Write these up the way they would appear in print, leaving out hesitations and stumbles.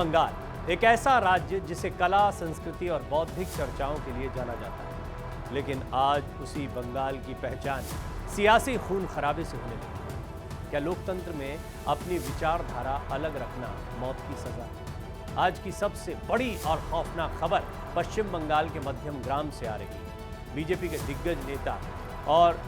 बंगाल एक ऐसा राज्य जिसे कला, संस्कृति और बौद्धिक चर्चाओं के लिए जाना जाता है, लेकिन आज उसी बंगाल की पहचान सियासी खून खराबे से होने लगी है। क्या लोकतंत्र में अपनी विचारधारा अलग रखना मौत की सजा है? आज की सबसे बड़ी और खौफनाक खबर पश्चिम बंगाल के मध्यम ग्राम से आ रही है। बीजेपी के दिग्गज नेता और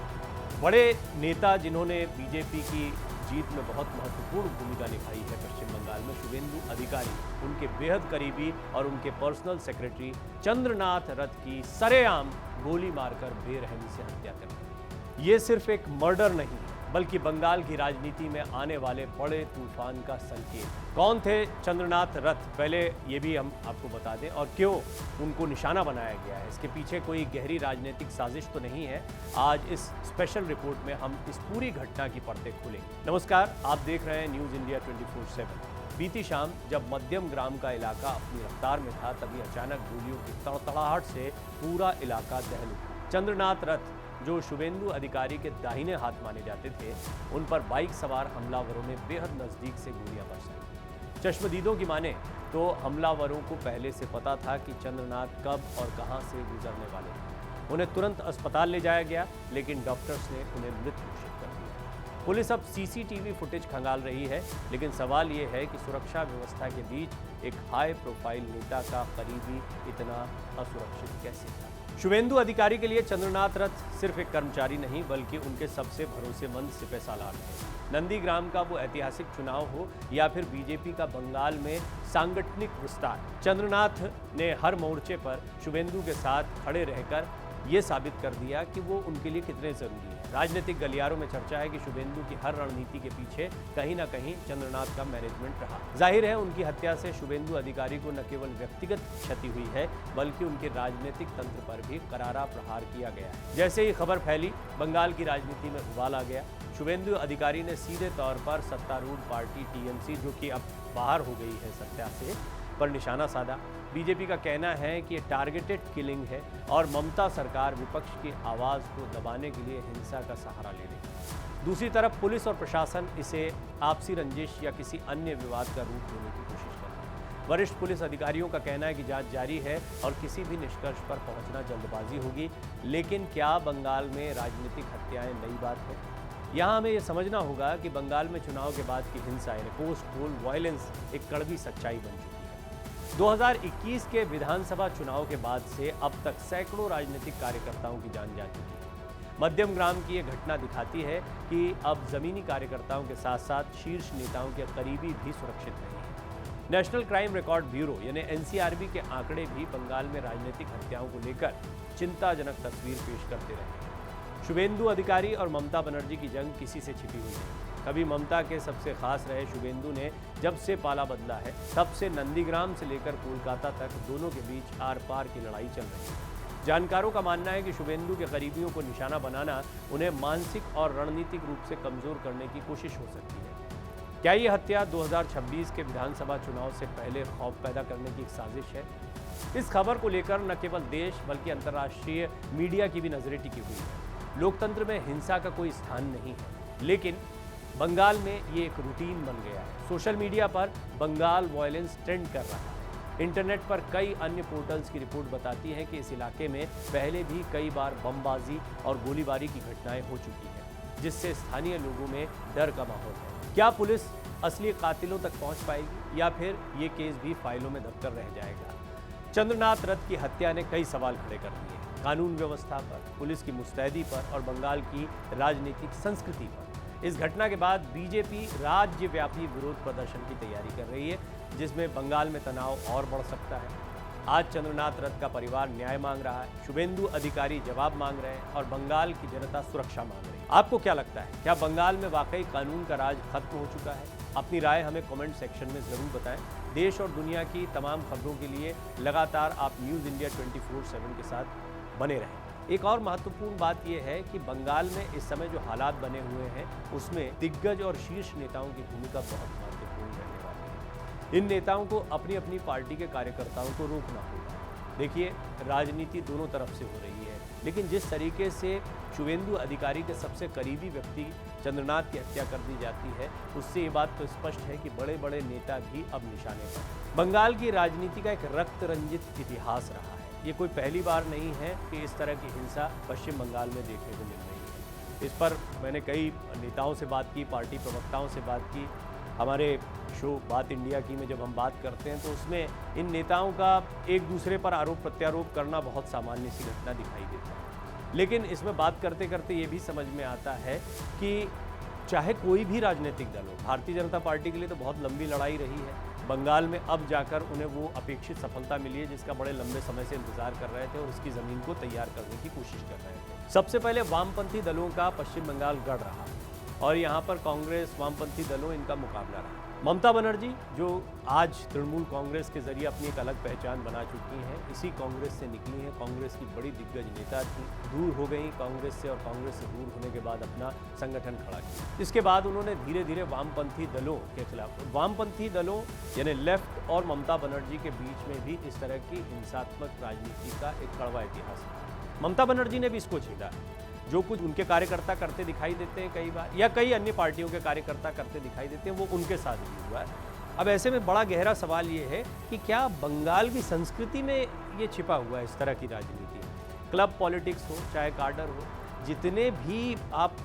बड़े नेता जिन्होंने बीजेपी की जीत में बहुत महत्वपूर्ण भूमिका निभाई है पश्चिम बंगाल में, शुवेंदु अधिकारी, उनके बेहद करीबी और उनके पर्सनल सेक्रेटरी चंद्रनाथ रथ की सरेआम गोली मारकर बेरहमी से हत्या कर दी। ये सिर्फ एक मर्डर नहीं बल्कि बंगाल की राजनीति में आने वाले बड़े तूफान का संकेत। कौन थे चंद्रनाथ रथ, पहले ये भी हम आपको बता दें, और क्यों उनको निशाना बनाया गया है। इसके पीछे कोई गहरी राजनीतिक साजिश तो नहीं है। आज इस स्पेशल रिपोर्ट में हम इस पूरी घटना की परतें खोलेंगे। नमस्कार, आप देख रहे हैं न्यूज़ इंडिया 24/7। बीती शाम जब मध्यम ग्राम का इलाका अपनी रफ्तार में था, तभी अचानक गोलियों की तड़तड़ाहट से पूरा इलाका दहल उठा। चंद्रनाथ रथ, जो शुवेंदु अधिकारी के दाहिने हाथ माने जाते थे, उन पर बाइक सवार हमलावरों ने बेहद नजदीक से गोलियां बरसाई। चश्मदीदों की माने तो हमलावरों को पहले से पता था कि चंद्रनाथ कब और कहां से गुजरने वाले थे। उन्हें तुरंत अस्पताल ले जाया गया, लेकिन डॉक्टर्स ने उन्हें मृत घोषित कर दिया। पुलिस अब सीसीटीवी फुटेज खंगाल रही है, लेकिन सवाल ये है कि सुरक्षा व्यवस्था के बीच एक हाई प्रोफाइल नेता का करीबी इतना असुरक्षित कैसे था। शुवेंदु अधिकारी के लिए चंद्रनाथ रथ सिर्फ एक कर्मचारी नहीं बल्कि उनके सबसे भरोसेमंद सिपहसालार थे। नंदीग्राम का वो ऐतिहासिक चुनाव हो या फिर बीजेपी का बंगाल में सांगठनिक विस्तार, चंद्रनाथ ने हर मोर्चे पर शुवेंदु के साथ खड़े रहकर ये साबित कर दिया कि वो उनके लिए कितने जरूरी है। राजनीतिक गलियारों में चर्चा है कि शुवेंदु की हर रणनीति के पीछे कहीं ना कहीं चंद्रनाथ का मैनेजमेंट रहा। जाहिर है, उनकी हत्या से शुवेंदु अधिकारी को न केवल व्यक्तिगत क्षति हुई है बल्कि उनके राजनीतिक तंत्र पर भी करारा प्रहार किया गया है। जैसे ही खबर फैली, बंगाल की राजनीति में उबाल आ गया। शुवेंदु अधिकारी ने सीधे तौर पर सत्तारूढ़ पार्टी टीएमसी, जो कि अब बाहर हो गई है सत्ता से, पर निशाना साधा। बीजेपी का कहना है कि ये टारगेटेड किलिंग है और ममता सरकार विपक्ष की आवाज़ को दबाने के लिए हिंसा का सहारा ले रही। दूसरी तरफ पुलिस और प्रशासन इसे आपसी रंजिश या किसी अन्य विवाद का रूप देने की कोशिश कर रहा है। वरिष्ठ पुलिस अधिकारियों का कहना है कि जांच जारी है और किसी भी निष्कर्ष पर पहुंचना जल्दबाजी होगी। लेकिन क्या बंगाल में राजनीतिक हत्याएं नई बात है? यहाँ हमें यह समझना होगा कि बंगाल में चुनाव के बाद की हिंसा यानी पोस्ट पोल वायलेंस एक कड़वी सच्चाई बन चुकी है। 2021 के विधानसभा चुनाव के बाद से अब तक सैकड़ों राजनीतिक कार्यकर्ताओं की जान जा चुकी है। मध्यम ग्राम की यह घटना दिखाती है कि अब जमीनी कार्यकर्ताओं के साथ साथ शीर्ष नेताओं के करीबी भी सुरक्षित नहीं है। नेशनल क्राइम रिकॉर्ड ब्यूरो यानी एनसीआरबी के आंकड़े भी बंगाल में राजनीतिक हत्याओं को लेकर चिंताजनक तस्वीर पेश करते रहे। शुवेंदु अधिकारी और ममता बनर्जी की जंग किसी से छिपी हुई नहीं। कभी ममता के सबसे खास रहे शुवेंदु ने जब से पाला बदला है, तब से नंदीग्राम से लेकर कोलकाता तक दोनों के बीच आर पार की लड़ाई चल रही है। जानकारों का मानना है कि शुवेंदु के करीबियों को निशाना बनाना उन्हें मानसिक और रणनीतिक रूप से कमजोर करने की कोशिश हो सकती है। क्या ये हत्या 2026 के विधानसभा चुनाव से पहले खौफ पैदा करने की एक साजिश है? इस खबर को लेकर न केवल देश बल्कि अंतर्राष्ट्रीय मीडिया की भी नजरें टिकी हुई है। लोकतंत्र में हिंसा का कोई स्थान नहीं है, लेकिन बंगाल में ये एक रूटीन बन गया है। सोशल मीडिया पर बंगाल वायलेंस ट्रेंड कर रहा है। इंटरनेट पर कई अन्य पोर्टल्स की रिपोर्ट बताती है कि इस इलाके में पहले भी कई बार बमबाजी और गोलीबारी की घटनाएं हो चुकी हैं, जिससे स्थानीय लोगों में डर का माहौल है। क्या पुलिस असली कातिलों तक पहुंच पाएगी या फिर ये केस भी फाइलों में दबकर रह जाएगा? चंद्रनाथ रथ की हत्या ने कई सवाल खड़े कर दिए, कानून व्यवस्था पर, पुलिस की मुस्तैदी पर और बंगाल की राजनीतिक संस्कृति पर। इस घटना के बाद बीजेपी राज्यव्यापी विरोध प्रदर्शन की तैयारी कर रही है, जिसमें बंगाल में तनाव और बढ़ सकता है। आज चंद्रनाथ रथ का परिवार न्याय मांग रहा है, शुवेंदु अधिकारी जवाब मांग रहे हैं और बंगाल की जनता सुरक्षा मांग रही है। आपको क्या लगता है, क्या बंगाल में वाकई कानून का राज खत्म हो चुका है? अपनी राय हमें कमेंट सेक्शन में ज़रूर बताएं। देश और दुनिया की तमाम खबरों के लिए लगातार आप न्यूज़ इंडिया 24/7 के साथ बने रहें। एक और महत्वपूर्ण बात यह है कि बंगाल में इस समय जो हालात बने हुए हैं, उसमें दिग्गज और शीर्ष नेताओं की भूमिका बहुत महत्वपूर्ण रहने वाली है। इन नेताओं को अपनी अपनी पार्टी के कार्यकर्ताओं को रोकना होगा। देखिए, राजनीति दोनों तरफ से हो रही है। लेकिन जिस तरीके से शुभेंदु अधिकारी के सबसे करीबी व्यक्ति चंद्रनाथ की हत्या कर दी जाती है, उससे ये बात तो स्पष्ट है कि बड़े बड़े नेता भी अब निशाने पर। बंगाल की राजनीति का एक रक्त रंजित इतिहास रहा है। ये कोई पहली बार नहीं है कि इस तरह की हिंसा पश्चिम बंगाल में देखने को मिल रही है। इस पर मैंने कई नेताओं से बात की, पार्टी प्रवक्ताओं से बात की। हमारे शो बात इंडिया की में जब हम बात करते हैं तो उसमें इन नेताओं का एक दूसरे पर आरोप प्रत्यारोप करना बहुत सामान्य सी घटना दिखाई देता है। लेकिन इसमें बात करते करते ये भी समझ में आता है कि चाहे कोई भी राजनीतिक दल हो, भारतीय जनता पार्टी के लिए तो बहुत लंबी लड़ाई रही है। बंगाल में अब जाकर उन्हें वो अपेक्षित सफलता मिली है जिसका बड़े लंबे समय से इंतजार कर रहे थे और उसकी ज़मीन को तैयार करने की कोशिश कर रहे थे। सबसे पहले वामपंथी दलों का पश्चिम बंगाल गढ़ रहा और यहाँ पर कांग्रेस वामपंथी दलों इनका मुकाबला रहा। ममता बनर्जी जो आज तृणमूल कांग्रेस के जरिए अपनी एक अलग पहचान बना चुकी हैं, इसी कांग्रेस से निकली हैं। कांग्रेस की बड़ी दिग्गज नेता थी, दूर हो गई कांग्रेस से और कांग्रेस से दूर होने के बाद अपना संगठन खड़ा किया। इसके बाद उन्होंने धीरे धीरे वामपंथी दलों के खिलाफ, वामपंथी दलों यानी लेफ्ट और ममता बनर्जी के बीच में भी इस तरह की हिंसात्मक राजनीति का एक कड़वा इतिहास है। ममता बनर्जी ने भी इसको छेड़ा। जो कुछ उनके कार्यकर्ता करते दिखाई देते हैं कई बार, या कई अन्य पार्टियों के कार्यकर्ता करते दिखाई देते हैं, वो उनके साथ भी हुआ है। अब ऐसे में बड़ा गहरा सवाल ये है कि क्या बंगाल की संस्कृति में ये छिपा हुआ है इस तरह की राजनीति? क्लब पॉलिटिक्स हो चाहे कार्डर हो, जितने भी आप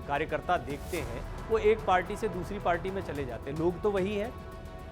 कार्यकर्ता देखते हैं वो एक पार्टी से दूसरी पार्टी में चले जाते हैं। लोग तो वही हैं,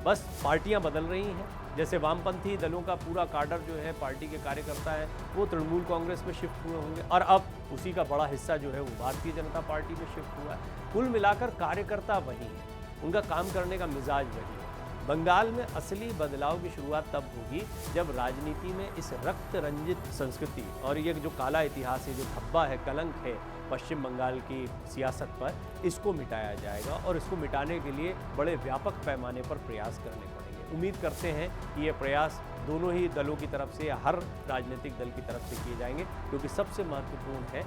बस पार्टियां बदल रही हैं। जैसे वामपंथी दलों का पूरा काडर जो है, पार्टी के कार्यकर्ता हैं, वो तृणमूल कांग्रेस में शिफ्ट हुए होंगे और अब उसी का बड़ा हिस्सा जो है वो भारतीय जनता पार्टी में शिफ्ट हुआ है। कुल मिलाकर कार्यकर्ता वही हैं, उनका काम करने का मिजाज वही है। बंगाल में असली बदलाव की शुरुआत तब होगी जब राजनीति में इस रक्त रंजित संस्कृति और ये जो काला इतिहास है, जो धब्बा है, कलंक है पश्चिम बंगाल की सियासत पर, इसको मिटाया जाएगा और इसको मिटाने के लिए बड़े व्यापक पैमाने पर प्रयास करने पड़ेंगे। उम्मीद करते हैं कि ये प्रयास दोनों ही दलों की तरफ से या हर राजनीतिक दल की तरफ से किए जाएंगे, क्योंकि सबसे महत्वपूर्ण है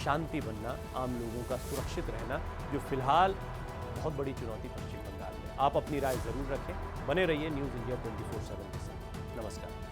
शांति बनना, आम लोगों का सुरक्षित रहना, जो फिलहाल बहुत बड़ी चुनौती पश्चिम बंगाल में। आप अपनी राय ज़रूर रखें, बने रहिए न्यूज़ इंडिया 24/7 के साथ। नमस्कार।